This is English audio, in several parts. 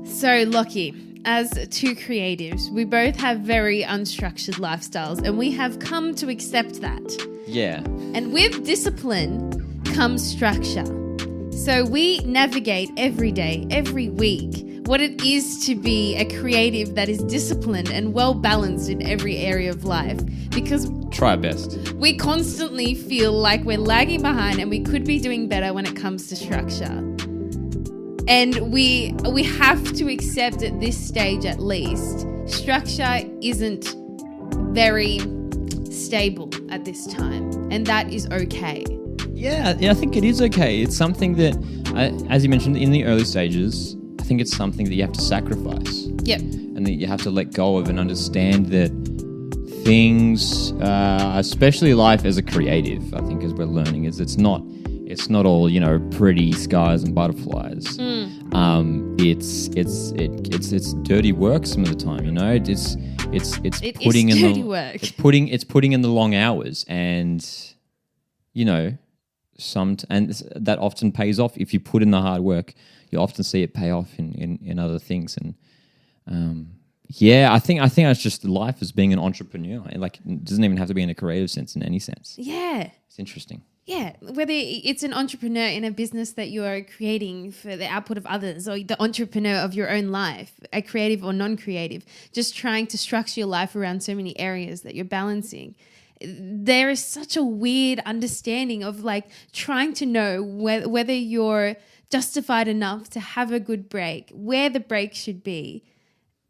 So, Lachie, as two creatives, we both have very unstructured lifestyles and we have come to accept that. Yeah. And with discipline comes structure. So we navigate every day, every week, what it is to be a creative that is disciplined and well balanced in every area of life. Because try our best. We constantly feel like we're lagging behind and we could be doing better when it comes to structure. And we have to accept at this stage at least, structure isn't very stable at this time. And that is okay. Yeah, I think it is okay. It's something that, as you mentioned, in the early stages, I think it's something that you have to sacrifice. Yep. And that you have to let go of and understand that things, especially life as a creative, I think as we're learning, is it's not all, pretty skies and butterflies. It's dirty work some of the time, It's putting in the long hours and and that often pays off. If you put in the hard work, you often see it pay off in other things. And I think that's just life as being an entrepreneur. Like, it doesn't even have to be in a creative sense, in any sense. Yeah. It's interesting. Yeah, whether it's an entrepreneur in a business that you are creating for the output of others, or the entrepreneur of your own life, a creative or non-creative, just trying to structure your life around so many areas that you're balancing. There is such a weird understanding of like trying to know whether you're justified enough to have a good break, where the break should be.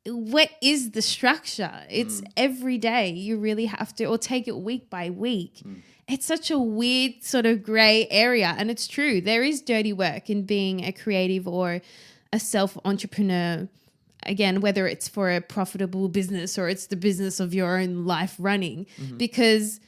What is the structure? It's every day you really have to, or take it week by week. It's such a weird sort of gray area. And it's true. There is dirty work in being a creative or a self-entrepreneur. Again, whether it's for a profitable business or it's the business of your own life running, because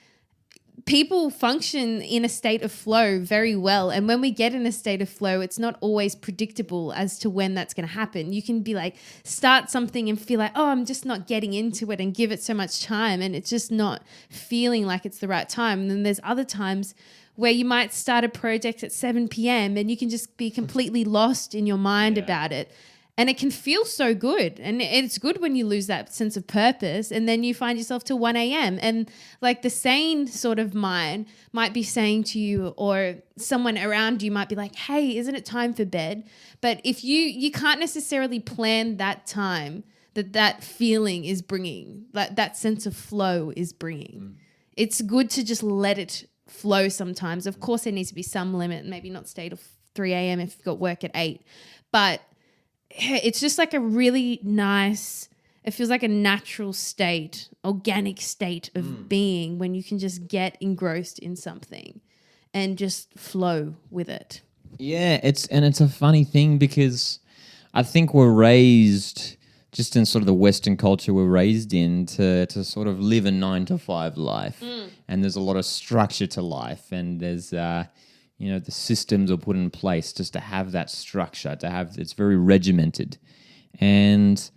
people function in a state of flow very well. And when we get in a state of flow, it's not always predictable as to when that's going to happen. You can be like, start something and feel like, oh, I'm just not getting into it, and give it so much time, and it's just not feeling like it's the right time. And then there's other times where you might start a project at 7 p.m. and you can just be completely lost in your mind about it. And it can feel so good. And it's good when you lose that sense of purpose and then you find yourself till 1 a.m. And like the sane sort of mind might be saying to you, or someone around you might be like, hey, isn't it time for bed? But if you can't necessarily plan that time that feeling is bringing, that sense of flow is bringing. It's good to just let it flow sometimes. Of course, there needs to be some limit, maybe not stay till 3 a.m. if you've got work at 8. But it's just like a really nice, it feels like a natural state, organic state of being when you can just get engrossed in something and just flow with it. Yeah, it's a funny thing because I think we're raised, just in sort of the Western culture we're raised in, to sort of live a 9-to-5 life. And there's a lot of structure to life, and there's the systems are put in place just to have that structure, it's very regimented. And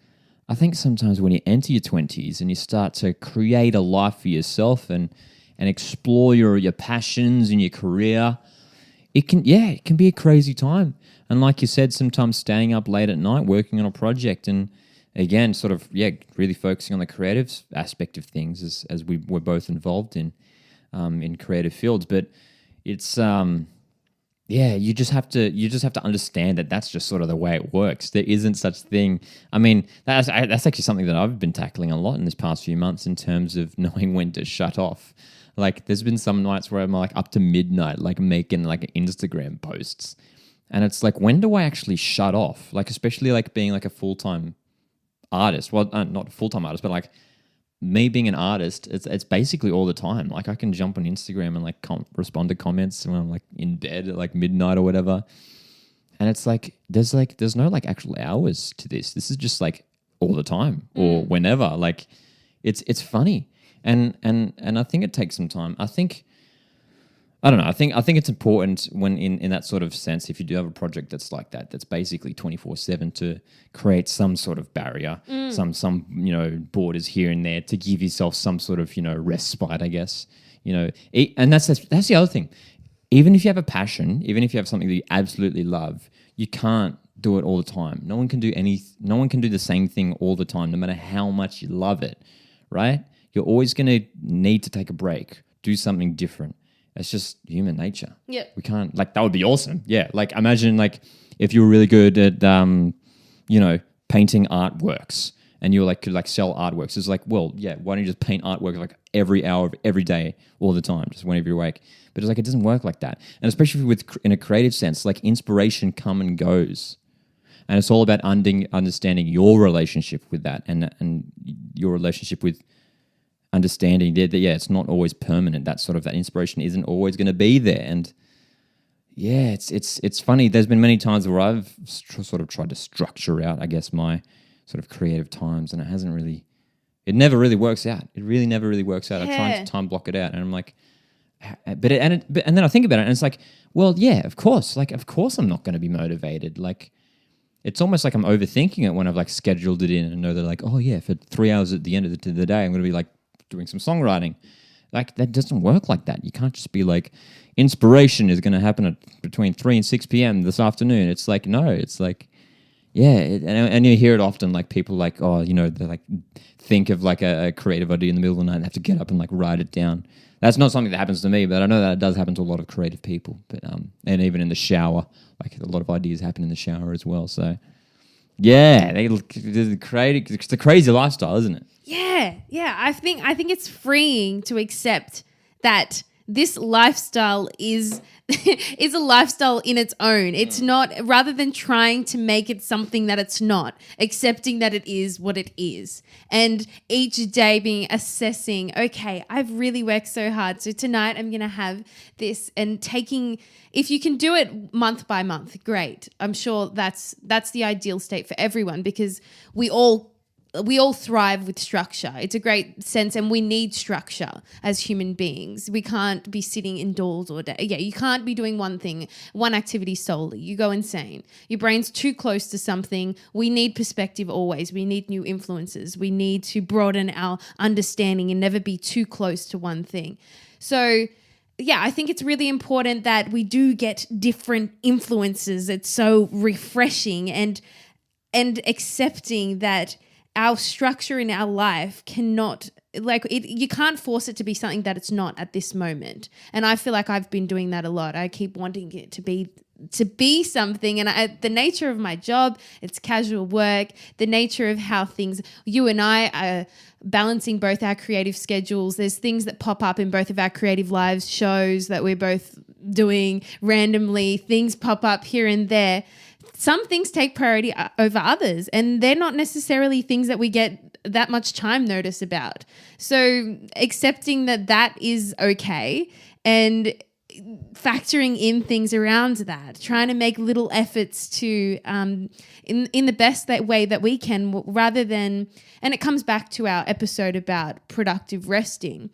I think sometimes when you enter your 20s and you start to create a life for yourself and explore your passions and your career, it can be a crazy time. And like you said, sometimes staying up late at night working on a project, and again, sort of, really focusing on the creative aspect of things as we're both involved in creative fields. But it's you just have to understand that that's just sort of the way it works. There isn't such thing. I mean, that's actually something that I've been tackling a lot in this past few months in terms of knowing when to shut off. Like, there's been some nights where I'm like up to midnight, like making like Instagram posts, and it's like, when do I actually shut off? Like, especially like being like a full-time artist. Well, not a full-time artist, but like me being an artist, it's basically all the time. Like, I can jump on Instagram and like respond to comments when I'm like in bed at like midnight or whatever. And it's like there's no like actual hours to this. This is just like all the time or whenever. Like, it's funny. And I think it takes some time. I don't know. I think it's important when in that sort of sense, if you do have a project that's like that, that's basically 24/7, to create some sort of barrier, some borders here and there, to give yourself some sort of respite, I guess. And that's the other thing. Even if you have a passion, even if you have something that you absolutely love, you can't do it all the time. No one can do the same thing all the time, no matter how much you love it, right? You're always going to need to take a break, do something different. It's just human nature. Yep. We can't, like, that would be awesome. Yeah. Like, imagine, like, if you were really good at, painting artworks and you could sell artworks. It's like, well, yeah, why don't you just paint artwork like every hour of every day, all the time, just whenever you're awake? But it's like, it doesn't work like that. And especially in a creative sense, like, inspiration come and goes. And it's all about understanding your relationship with that and your relationship with understanding that it's not always permanent. That inspiration isn't always going to be there. And yeah, it's funny. There's been many times where I've sort of tried to structure out, I guess, my sort of creative times, and it never really works out. It really never really works out. Yeah. I try to time block it out, and I'm like, and then I think about it, and it's like, well, yeah, of course I'm not going to be motivated. Like, it's almost like I'm overthinking it when I've like scheduled it in and know that, like, oh yeah, for 3 hours at the end of the day, I'm going to be like doing some songwriting. Like, that doesn't work like that. You can't just be like, inspiration is going to happen between 3 and 6 p.m. this afternoon. It's like, no, it's like, yeah. And you hear it often, like, people like, oh, they like think of like a creative idea in the middle of the night and have to get up and like write it down. That's not something that happens to me, but I know that it does happen to a lot of creative people. But and even in the shower, like, a lot of ideas happen in the shower as well. So yeah, it's a crazy lifestyle, isn't it? Yeah. I think it's freeing to accept that this lifestyle is a lifestyle in its own. It's not, rather than trying to make it something that it's not, accepting that it is what it is. And each day assessing, okay, I've really worked so hard, so tonight I'm going to have this, and if you can do it month by month, great. I'm sure that's the ideal state for everyone, because we all thrive with structure. It's a great sense, and we need structure as human beings. We can't be sitting indoors all day. Yeah, you can't be doing one thing, one activity solely. You go insane. Your brain's too close to something. We need perspective always. We need new influences. We need to broaden our understanding and never be too close to one thing. So yeah, I think it's really important that we do get different influences. It's so refreshing, and accepting that our structure in our life cannot, you can't force it to be something that it's not at this moment. And I feel like I've been doing that a lot. I keep wanting it to be something. And the nature of my job, it's casual work, the nature of how you and I are balancing both our creative schedules. There's things that pop up in both of our creative lives, shows that we're both doing randomly, things pop up here and there. Some things take priority over others, and they're not necessarily things that we get that much time notice about. So accepting that is okay, and factoring in things around that, trying to make little efforts to in the best way that we can, rather than, and it comes back to our episode about productive resting.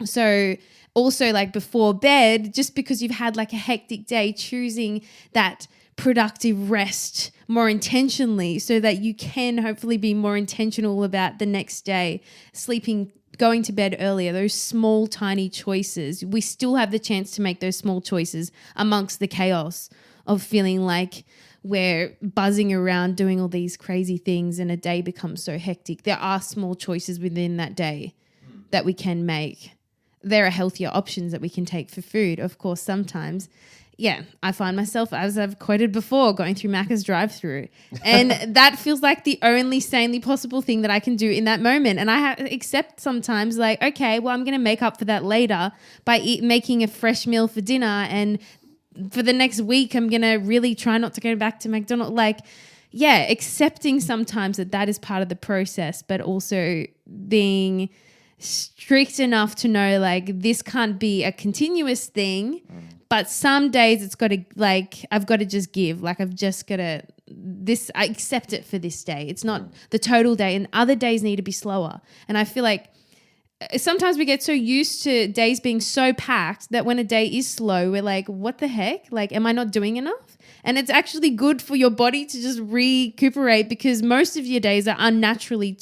So also, like, before bed, just because you've had like a hectic day, choosing that productive rest more intentionally, so that you can hopefully be more intentional about the next day, sleeping, going to bed earlier, those small, tiny choices. We still have the chance to make those small choices amongst the chaos of feeling like we're buzzing around doing all these crazy things and a day becomes so hectic. There are small choices within that day that we can make. There are healthier options that we can take for food, of course, sometimes. Yeah, I find myself, as I've quoted before, going through Macca's drive-through. And that feels like the only sanely possible thing that I can do in that moment. And I accept sometimes, like, okay, well, I'm going to make up for that later by making a fresh meal for dinner. And for the next week, I'm going to really try not to go back to McDonald's. Like, yeah, accepting sometimes that is part of the process, but also being strict enough to know, like, this can't be a continuous thing. But some days it's got to, like, I've got to just give. Like, I've just got to, I accept it for this day. It's not the total day. And other days need to be slower. And I feel like sometimes we get so used to days being so packed that when a day is slow, we're like, what the heck? Like, am I not doing enough? And it's actually good for your body to just recuperate, because most of your days are unnaturally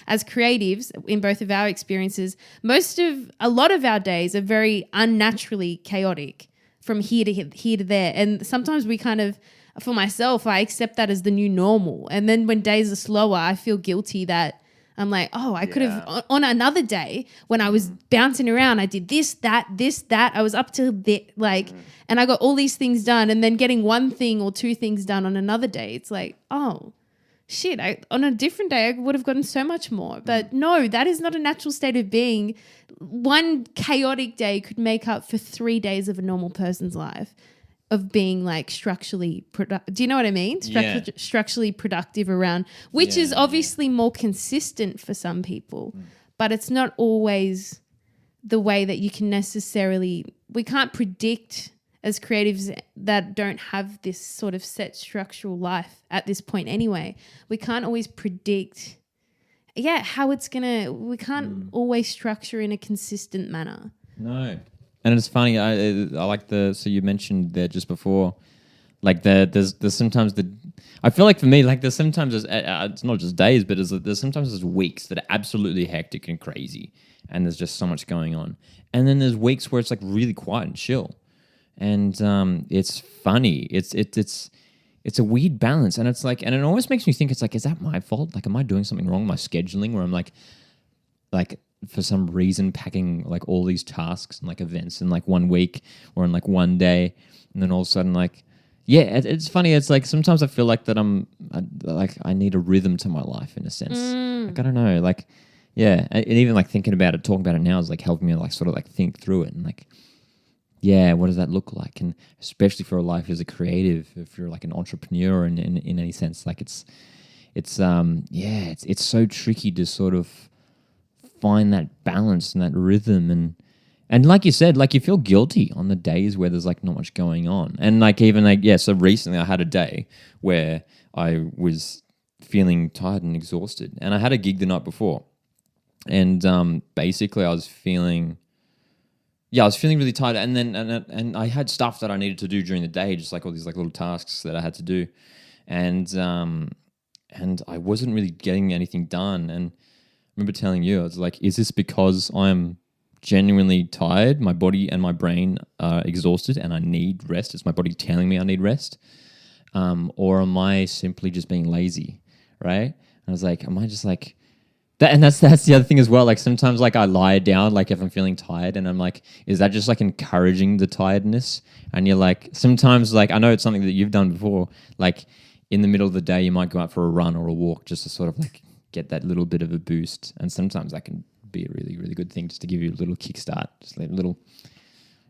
as creatives, in both of our experiences, a lot of our days are very unnaturally chaotic from here to there. And sometimes we kind of for myself, I accept that as the new normal. And then when days are slower, I feel guilty that I'm like, oh, I could have on another day when I was bouncing around, I did this, that. I was up to and I got all these things done. And then getting one thing or two things done on another day, it's like, oh, shit, on a different day, I would have gotten so much more. But no, that is not a natural state of being. One chaotic day could make up for 3 days of a normal person's life of being like structurally do you know what I mean? Structurally productive around, which is obviously more consistent for some people, but it's not always the way that you can necessarily, we can't predict as creatives that don't have this sort of set structural life at this point anyway. We can't always predict how it's we can't always structure in a consistent manner. No. And it's funny, I like so you mentioned there just before, like there's sometimes I feel like for me, like there's sometimes, it's not just days, but there's sometimes weeks that are absolutely hectic and crazy and there's just so much going on. And then there's weeks where it's like really quiet and chill. And it's funny. It's a weird balance. And it's like, and it almost makes me think, it's like, is that my fault? Like, am I doing something wrong with my scheduling where I'm like for some reason packing like all these tasks and like events in like 1 week or in like 1 day, and then all of a sudden it's funny. It's like sometimes I feel like that I need a rhythm to my life in a sense. Like I don't know, like and even like thinking about it, talking about it now is like helping me like sort of like think through it and like what does that look like? And especially for a life as a creative, if you're like an entrepreneur in any sense, like it's so tricky to sort of find that balance and that rhythm, and like you said, like you feel guilty on the days where there's like not much going on. And like even like so recently I had a day where I was feeling tired and exhausted, and I had a gig the night before, and basically I was feeling really tired, and then and I had stuff that I needed to do during the day, just like all these like little tasks that I had to do, and I wasn't really getting anything done. And I remember telling you, I was like, is this because I'm genuinely tired? My body and my brain are exhausted and I need rest. Is my body telling me I need rest? Or am I simply just being lazy, right? And I was like, am I just like that? And that's the other thing as well. Like sometimes like I lie down, like if I'm feeling tired, and I'm like, is that just like encouraging the tiredness? And you're like, sometimes like, I know it's something that you've done before, like in the middle of the day, you might go out for a run or a walk just to sort of like get that little bit of a boost. And sometimes that can be a really, really good thing just to give you a little kickstart, just a little,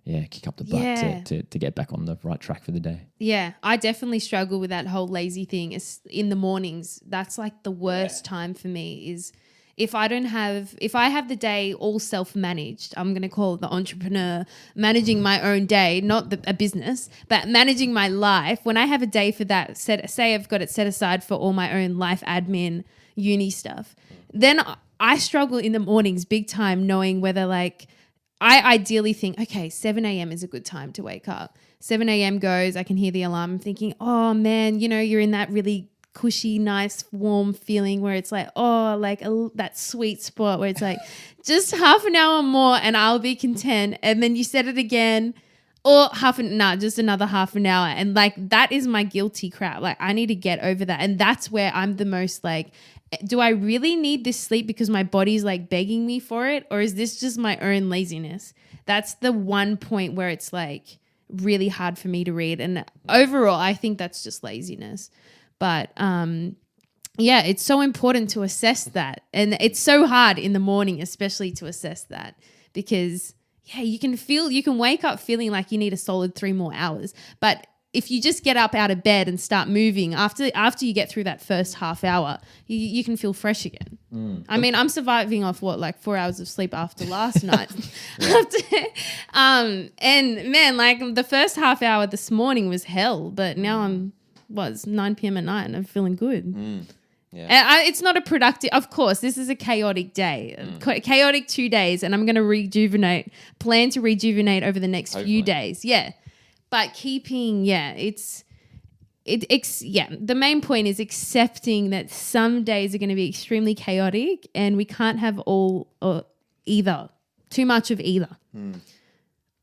kick up the butt to get back on the right track for the day. Yeah, I definitely struggle with that whole lazy thing. It's in the mornings. That's like the worst time for me is if I have the day all self-managed, I'm going to call it the entrepreneur, managing my own day, not a business, but managing my life. When I have a day for that, say I've got it set aside for all my own life admin, uni stuff, then I struggle in the mornings big time knowing whether like I ideally think, okay, 7 a.m. is a good time to wake up. 7 a.m. goes, I can hear the alarm. I'm thinking, oh man, you're in that really cushy, nice, warm feeling where it's like, oh, like that sweet spot where it's like just half an hour more and I'll be content. And then you set it again, or just another half an hour. And like, that is my guilty crap. Like I need to get over that. And that's where I'm the most like, do I really need this sleep because my body's like begging me for it? Or is this just my own laziness? That's the one point where it's like really hard for me to read. And overall, I think that's just laziness. But it's so important to assess that. And it's so hard in the morning, especially to assess that because you can wake up feeling like you need a solid 3 more hours. But if you just get up out of bed and start moving after you get through that first half hour, you can feel fresh again. I mean, I'm surviving off 4 hours of sleep after last night. And man, like the first half hour this morning was hell, but now it's 9 p.m. at night and I'm feeling good. Yeah. And it's not a productive, of course, this is a chaotic day, chaotic 2 days, and I'm going to plan to rejuvenate over the next few days. Yeah. But keeping, the main point is accepting that some days are going to be extremely chaotic and we can't have all or either, too much of either.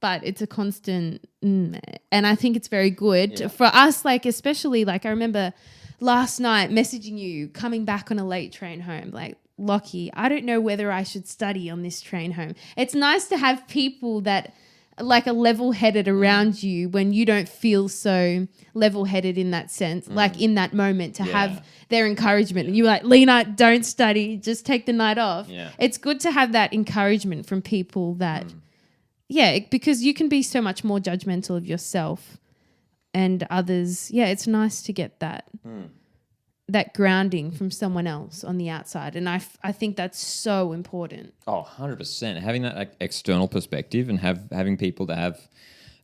but it's a constant. And I think it's very good for us, like, especially, like, I remember last night messaging you, coming back on a late train home, like, Lachie, I don't know whether I should study on this train home. It's nice to have people that like are level-headed around you when you don't feel so level-headed in that sense, like in that moment, to have their encouragement. And you're like, Lena, don't study, just take the night off. It's good to have that encouragement from people that because you can be so much more judgmental of yourself and others. It's nice to get that that grounding from someone else on the outside. And I think that's so important. Oh, 100%. Having that like, external perspective and having people that have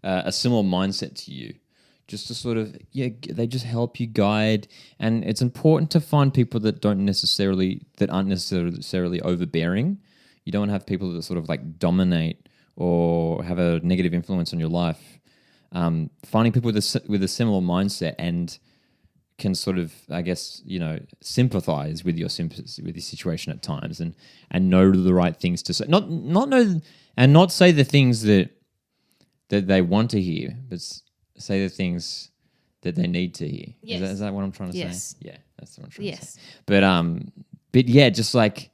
a similar mindset to you, just to sort of, they just help you guide. And it's important to find people that aren't necessarily overbearing. You don't want to have people that sort of like dominate or have a negative influence on your life. Finding people with a similar mindset and can sort of, I guess, sympathize with your situation at times and know the right things to say. Not know and not say the things that they want to hear, but say the things that they need to hear. Yes. Is that what I'm trying to say? Yeah, that's what I'm trying to say. But yeah, just like,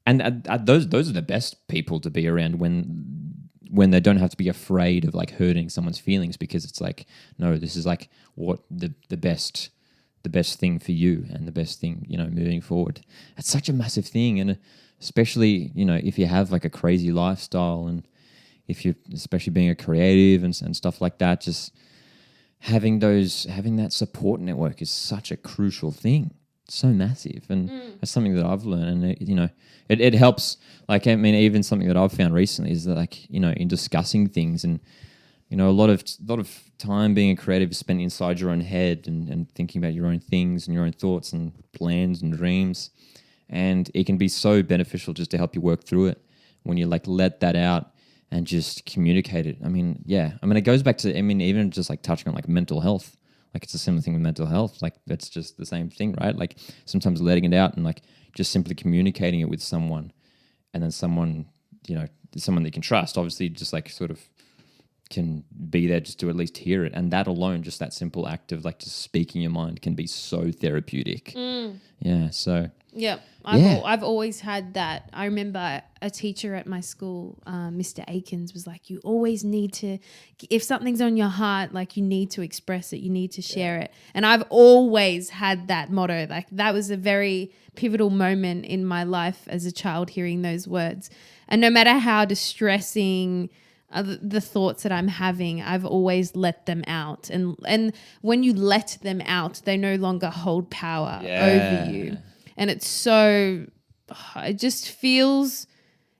and those are the best people to be around when they don't have to be afraid of like hurting someone's feelings, because it's like, no, this is like what the best thing for you and the best thing, moving forward. It's such a massive thing. And especially, if you have like a crazy lifestyle and if you're especially being a creative and stuff like that, just having that support network is such a crucial thing. It's so massive. And that's something that I've learned. And, it helps. Like, I mean, even something that I've found recently is that, like, in discussing things and, a lot of time being a creative is spent inside your own head and thinking about your own things and your own thoughts and plans and dreams. And it can be so beneficial just to help you work through it when you like let that out and just communicate it. I mean, it goes back to, even just like touching on like mental health. Like, it's a similar thing with mental health. Like, that's just the same thing, right? Like, sometimes letting it out and like just simply communicating it with someone, and then someone that you can trust, obviously, just like sort of can be there just to at least hear it. And that alone, just that simple act of like just speaking your mind, can be so therapeutic. Yeah. So yeah, I've always had that. I remember a teacher at my school, Mr. Akins, was like, you always need to, if something's on your heart, like, you need to express it, you need to share it. And I've always had that motto. Like, that was a very pivotal moment in my life as a child, hearing those words. And no matter how distressing the thoughts that I'm having, I've always let them out. And when you let them out, they no longer hold power over you. And it's so, it just feels,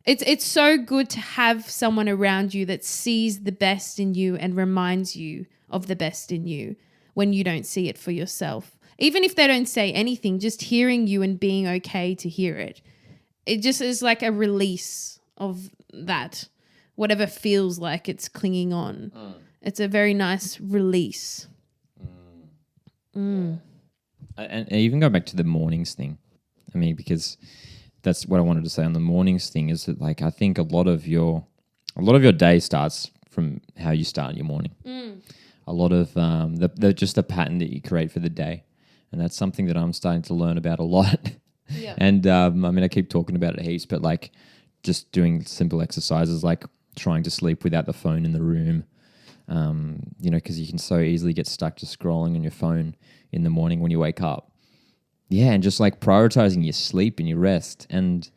it's so good to have someone around you that sees the best in you and reminds you of the best in you when you don't see it for yourself. Even if they don't say anything, just hearing you and being okay to hear it. It just is like a release of that, whatever feels like it's clinging on. It's a very nice release. And even go back to the mornings thing. I mean, because that's what I wanted to say on the mornings thing, is that like, I think a lot of your day starts from how you start your morning. A lot of just the pattern that you create for the day. And that's something that I'm starting to learn about a lot. Yeah. And I keep talking about it heaps, but like just doing simple exercises like trying to sleep without the phone in the room, because you can so easily get stuck just scrolling on your phone in the morning when you wake up. Yeah, and just like prioritizing your sleep and your rest and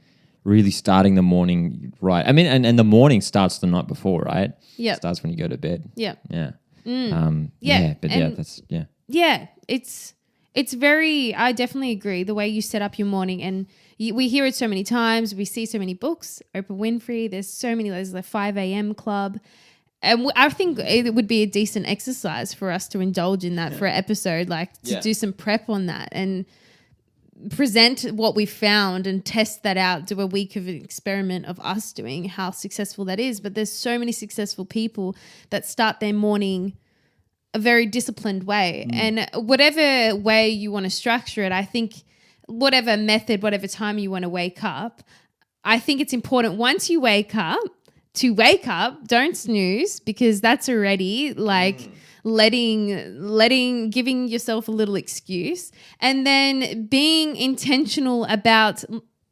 really starting the morning right. I mean, and the morning starts the night before, right? Yeah. Starts when you go to bed. Yeah. Yeah. Yeah, it's very, I definitely agree, the way you set up your morning. And we hear it so many times. We see so many books, Oprah Winfrey. There's so many, there's the 5 a.m. club. And I think it would be a decent exercise for us to indulge in that for an episode, like to do some prep on that and present what we found and test that out, do a week of an experiment of us doing how successful that is. But there's so many successful people that start their morning a very disciplined way. And whatever way you want to structure it, I think whatever method, whatever time you want to wake up, I think it's important once you wake up to wake up, don't snooze, because that's already like giving yourself a little excuse, and then being intentional about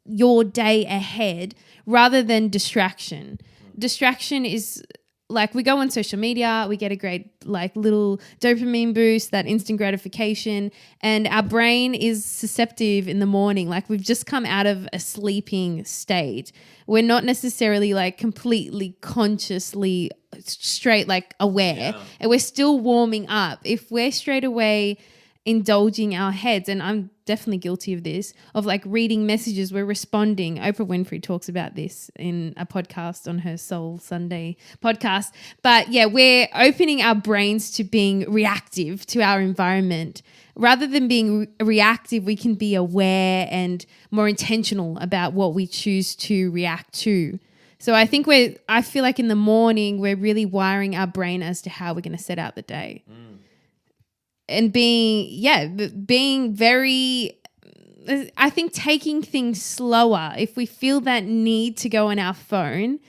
your day ahead rather than distraction. Distraction is like, we go on social media, we get a great like little dopamine boost, that instant gratification, and our brain is susceptible in the morning. Like, we've just come out of a sleeping state. We're not necessarily like completely consciously straight like aware, and we're still warming up. If we're straight away indulging our heads, and I'm definitely guilty of this, of like reading messages, we're responding. Oprah Winfrey talks about this in a podcast on her Soul Sunday podcast. But yeah, we're opening our brains to being reactive to our environment. Rather than being reactive, we can be aware and more intentional about what we choose to react to. So I think I feel like in the morning, we're really wiring our brain as to how we're going to set out the day. And being very, I think taking things slower. If we feel that need to go on our phone,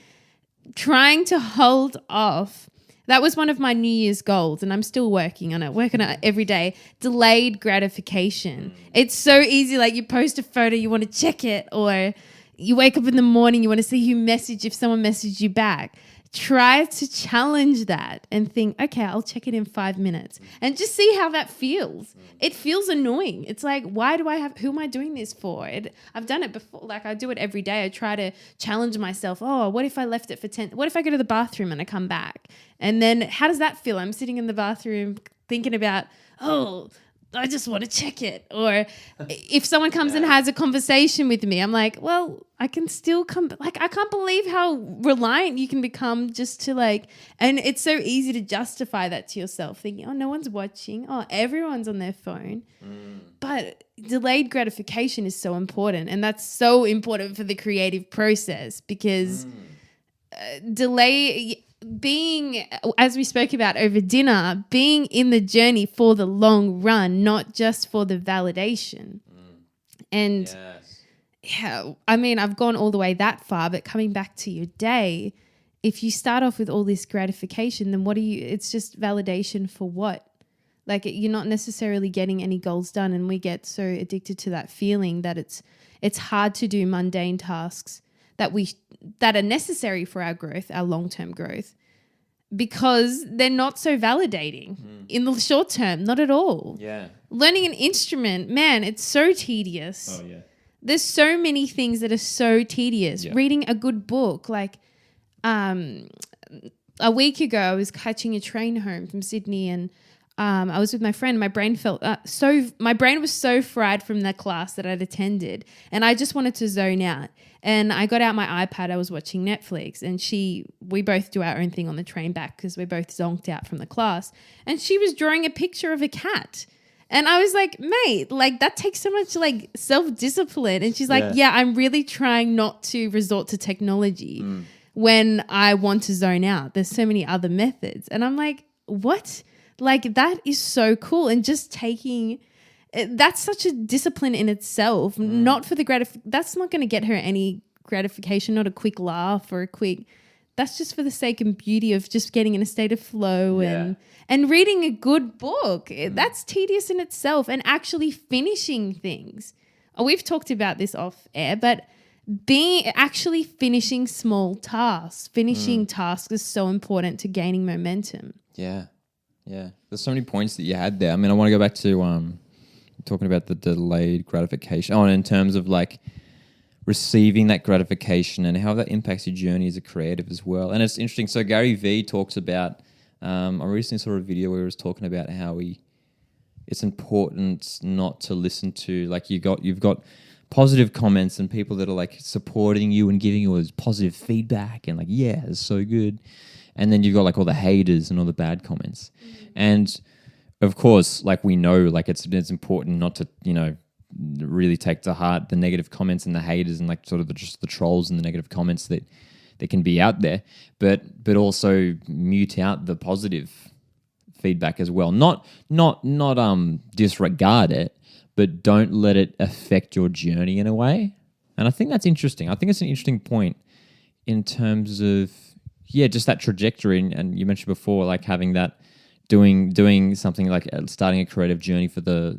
trying to hold off. That was one of my New Year's goals, and I'm still working on it every day. Delayed gratification. It's so easy. Like, you post a photo, you want to check it, or you wake up in the morning, you want to see if someone messaged you back. Try to challenge that and think, okay, I'll check it in 5 minutes, and just see how that feels. It feels annoying. It's like, who am I doing this for? I've done it before. Like, I do it every day. I try to challenge myself. Oh, what if I left it for 10? What if I go to the bathroom and I come back? And then how does that feel? I'm sitting in the bathroom thinking about, I just want to check it. Or if someone comes and has a conversation with me, I'm like, well, I can still come. Like, I can't believe how reliant you can become just to like, and it's so easy to justify that to yourself, thinking, oh, no one's watching. Oh, everyone's on their phone. But delayed gratification is so important. And that's so important for the creative process, because being, as we spoke about over dinner, being in the journey for the long run, not just for the validation. And I mean, I've gone all the way that far, but coming back to your day, if you start off with all this gratification, then it's just validation for what? Like, you're not necessarily getting any goals done, and we get so addicted to that feeling that it's hard to do mundane tasks that are necessary for our growth, our long-term growth, because they're not so validating in the short term, not at all. Yeah. Learning an instrument, man, it's so tedious. Oh, yeah. There's so many things that are so tedious. Yeah. Reading a good book, like a week ago, I was catching a train home from Sydney, and I was with my friend. My brain my brain was so fried from that class that I'd attended, and I just wanted to zone out. And I got out my iPad. I was watching Netflix, and we both do our own thing on the train back because we're both zonked out from the class. And she was drawing a picture of a cat. And I was like, mate, like, that takes so much like self-discipline. And she's like, yeah, I'm really trying not to resort to technology when I want to zone out. There's so many other methods. And I'm like, what? Like, that is so cool. And just that's such a discipline in itself, not for the that's not going to get her any gratification, not a quick laugh or that's just for the sake and beauty of just getting in a state of flow and reading a good book. That's tedious in itself, and actually finishing things. We've talked about this off air, but actually finishing small tasks, tasks is so important to gaining momentum. Yeah. Yeah. There's so many points that you had there. I mean, I want to go back to talking about the delayed gratification in terms of like receiving that gratification and how that impacts your journey as a creative as well. And it's interesting. So Gary Vee talks about, I recently saw a video where he was talking about how it's important not to listen to, like, you've got positive comments and people that are like supporting you and giving you all this positive feedback and like, yeah, it's so good. And then you've got like all the haters and all the bad comments. And of course, like, we know, like, it's important not to, really take to heart the negative comments and the haters and like sort of just the trolls and the negative comments that can be out there, but also mute out the positive feedback as well. Not disregard it, but don't let it affect your journey in a way. And I think that's interesting. I think it's an interesting point in terms of yeah, just that trajectory. And you mentioned before, like having that, doing something like starting a creative journey for the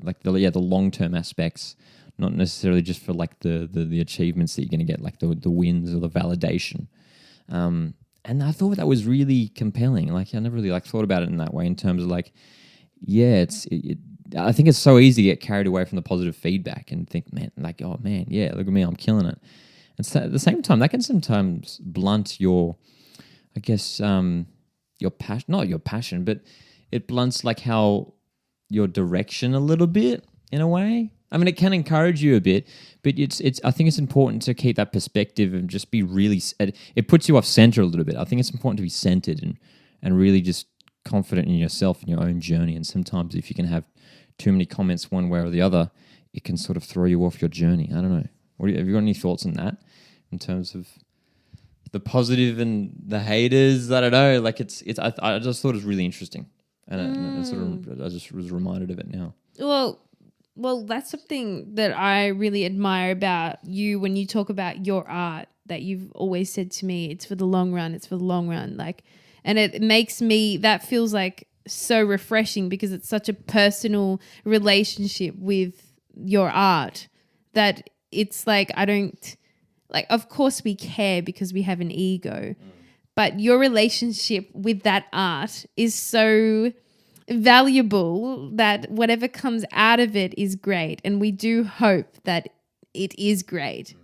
long-term aspects, not necessarily just for like the achievements that you're going to get, like the wins or the validation. And I thought that was really compelling. Like I never really like thought about it in that way, in terms of like, yeah, I think it's so easy to get carried away from the positive feedback and think, man, like, oh man, yeah, look at me, I'm killing it. And so at the same time, that can sometimes blunt your, I guess, your passion, not your passion, but it blunts like how your direction a little bit in a way. I mean, it can encourage you a bit, but I think it's important to keep that perspective and just be really, it puts you off center a little bit. I think it's important to be centered and really just confident in yourself and your own journey. And sometimes if you can have too many comments one way or the other, it can sort of throw you off your journey. I don't know. Have you got any thoughts on that in terms of the positive and the haters? I don't know. Like I just thought it was really interesting. And I just was reminded of it now. Well, that's something that I really admire about you when you talk about your art, that you've always said to me, it's for the long run, it's for the long run. Like, and it makes me, that feels like so refreshing, because it's such a personal relationship with your art that it's like, I don't, like, of course we care because we have an ego, but your relationship with that art is so valuable that whatever comes out of it is great. And we do hope that it is great,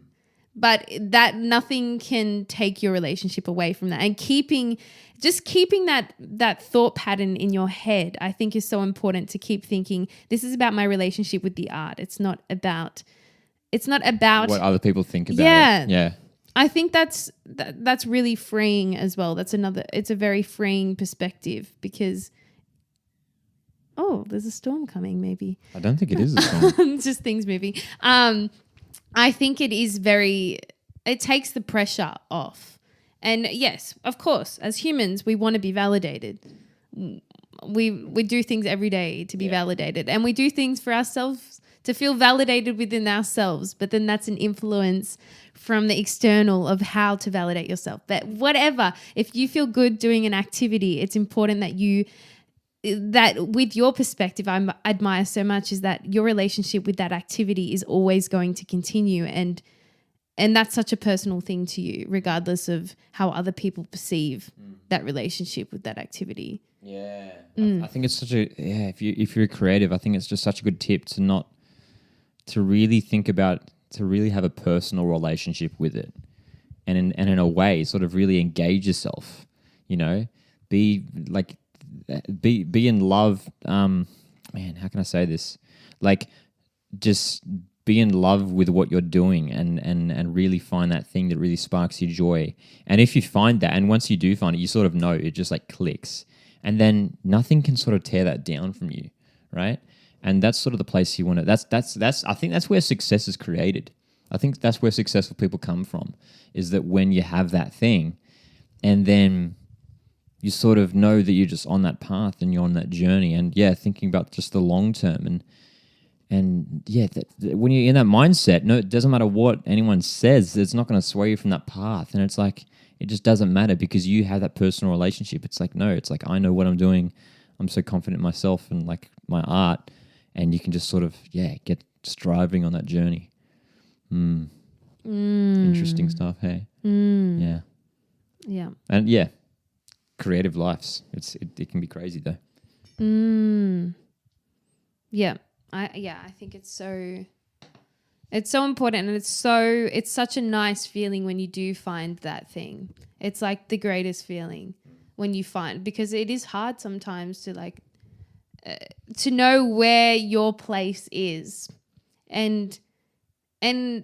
but that nothing can take your relationship away from that. And keeping that thought pattern in your head, I think, is so important, to keep thinking, this is about my relationship with the art. It's not about what other people think about it. Yeah. I think that's really freeing as well. It's a very freeing perspective, because there's a storm coming, maybe. I don't think it is a storm. Just things moving. I think it takes the pressure off. And yes, of course, as humans, we want to be validated. We do things every day to be validated, and we do things for ourselves to feel validated within ourselves. But then that's an influence from the external of how to validate yourself. But whatever, if you feel good doing an activity, it's important that with your perspective, I admire so much, is that your relationship with that activity is always going to continue. And that's such a personal thing to you, regardless of how other people perceive that relationship with that activity. Yeah. I think it's if you're creative, I think it's just such a good tip to really think about, to really have a personal relationship with it. And in a way, sort of really engage yourself, be in love. Man, how can I say this? Like, just be in love with what you're doing and really find that thing that really sparks your joy. And if you find that, and once you do find it, you sort of know, it just like clicks. And then nothing can sort of tear that down from you, right? And that's sort of the place you want to, I think that's where success is created. I think that's where successful people come from, is that when you have that thing, and then you sort of know that you're just on that path and you're on that journey, and thinking about just the long term, and when you're in that mindset, no, it doesn't matter what anyone says, it's not going to sway you from that path. And it's like, it just doesn't matter, because you have that personal relationship. It's like, no, it's like, I know what I'm doing. I'm so confident in myself and like my art, and you can just sort of get striving on that journey. Interesting stuff. Hey. Yeah. And creative lives. It can be crazy though. Yeah. I think it's so important, and it's such a nice feeling when you do find that thing. It's like the greatest feeling when you find, because it is hard sometimes to like to know where your place is, and we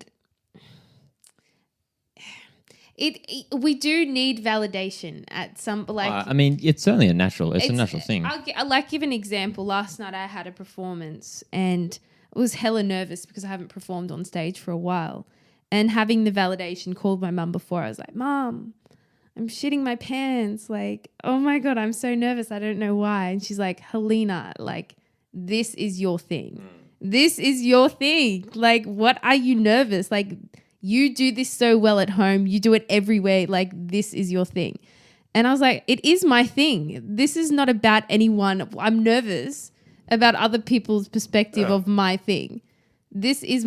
do need validation at some, like, I mean, it's certainly a natural thing. I'll like give an example. Last night I had a performance, and I was hella nervous because I haven't performed on stage for a while, and having the validation, called my mum before. I was like, Mom, I'm shitting my pants. Like, oh my God, I'm so nervous. I don't know why. And she's like, Helena, like, this is your thing. This is your thing. Like, what are you nervous? Like, you do this so well at home. You do it everywhere. Like, this is your thing. And I was like, it is my thing. This is not about anyone. I'm nervous about other people's perspective of my thing. This is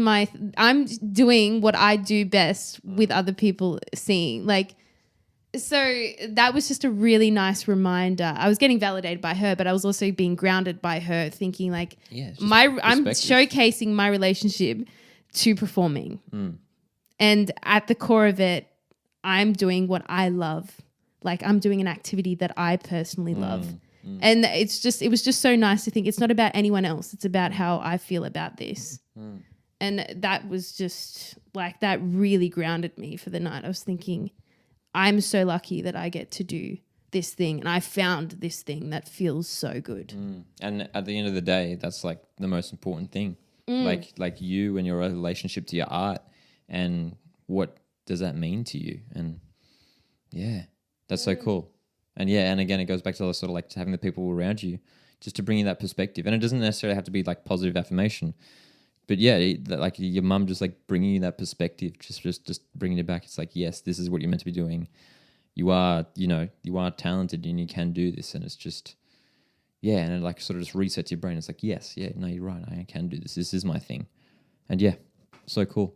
I'm doing what I do best with other people seeing. Like, so that was just a really nice reminder. I was getting validated by her, but I was also being grounded by her, thinking like, I'm showcasing my relationship to performing. And at the core of it, I'm doing what I love. Like, I'm doing an activity that I personally love. And it was just so nice to think it's not about anyone else. It's about how I feel about this. And that was just like, that really grounded me for the night. I was thinking, I'm so lucky that I get to do this thing. And I found this thing that feels so good. And at the end of the day, that's like the most important thing. Like you and your relationship to your art, and what does that mean to you? And yeah, that's so cool. And yeah, and again, it goes back to the sort of like having the people around you just to bring you that perspective. And it doesn't necessarily have to be like positive affirmation, but yeah, like your mum just like bringing you that perspective, just bringing it back. It's like, yes, this is what you're meant to be doing. You are talented and you can do this. And it's just, yeah. And it like sort of just resets your brain. It's like, yes, yeah, no, you're right. I can do this. This is my thing. And yeah, so cool.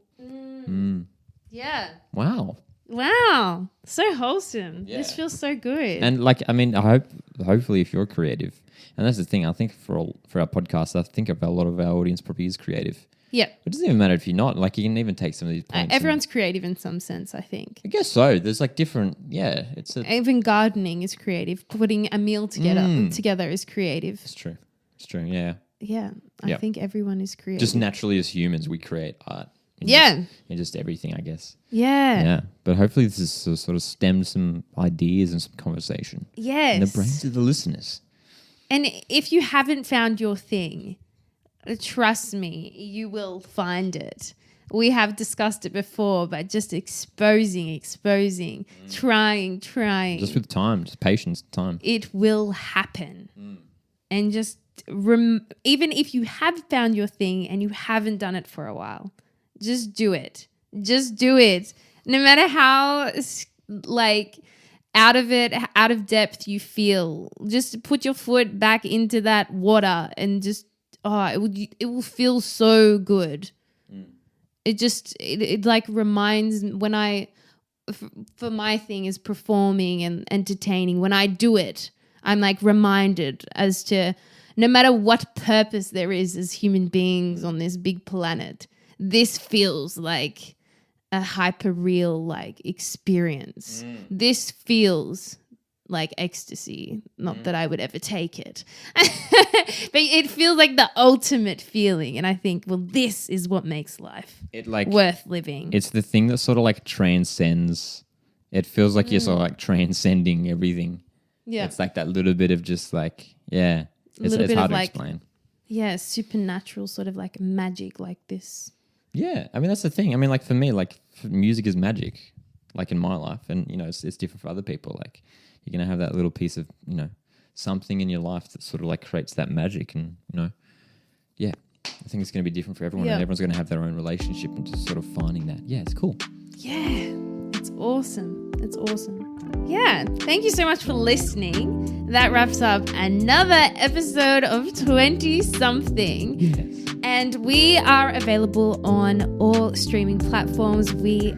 Yeah. Wow. So wholesome. Yeah. This feels so good. And like, I mean, hopefully if you're creative, and that's the thing, I think for our podcast, I think a lot of our audience probably is creative. Yeah. It doesn't even matter if you're not. Like, you can even take some of these points. Everyone's creative in some sense, I think. I guess so. There's like different, even gardening is creative. Putting a meal together is creative. It's true, yeah. Yeah. I think everyone is creative. Just naturally as humans, we create art. In just everything, I guess. Yeah. But hopefully this has sort of stemmed some ideas and some conversation. Yes. In the brains of the listeners. And if you haven't found your thing, trust me, you will find it. We have discussed it before, but just exposing, trying. Just with time, just patience, time. It will happen. And just even if you have found your thing and you haven't done it for a while, just do it. Just do it. No matter how like out of depth you feel, just put your foot back into that water and just it will feel so good. It like reminds when for my thing is performing and entertaining. When I do it, I'm like reminded as to no matter what purpose there is as human beings on this big planet, this feels like a hyper real like experience. This feels like ecstasy. Not that I would ever take it, but it feels like the ultimate feeling. And I think, well, this is what makes life worth living. It's the thing that sort of like transcends. It feels like you're sort of like transcending everything. Yeah, it's like that little bit of just like it's hard to explain. Yeah, supernatural sort of like magic like this. Yeah, I mean, that's the thing. I mean, like for me, like music is magic, like in my life. And, it's different for other people. Like you're going to have that little piece of, something in your life that sort of like creates that magic. And, I think it's going to be different for everyone. And everyone's going to have their own relationship and just sort of finding that. Yeah, it's cool. Yeah, it's awesome. Yeah, thank you so much for listening. That wraps up another episode of 20something. Yes. And we are available on all streaming platforms. We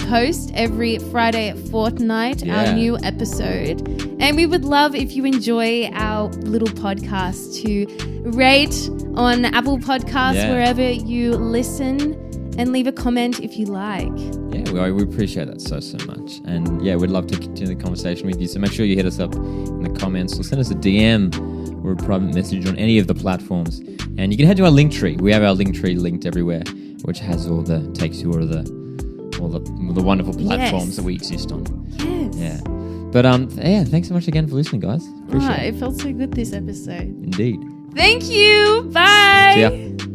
post every Friday at Fortnight, our new episode. And we would love if you enjoy our little podcast to rate on Apple Podcasts, wherever you listen, and leave a comment if you like. Yeah, we appreciate that so much. And we'd love to continue the conversation with you. So make sure you hit us up in the comments or send us a DM or a private message on any of the platforms. And you can head to our Linktree. We have our Linktree linked everywhere, which has takes you all the wonderful platforms that we exist on. Yes. Yeah. But thanks so much again for listening, guys. Appreciate it. It felt so good this episode. Indeed. Thank you. Bye. See ya.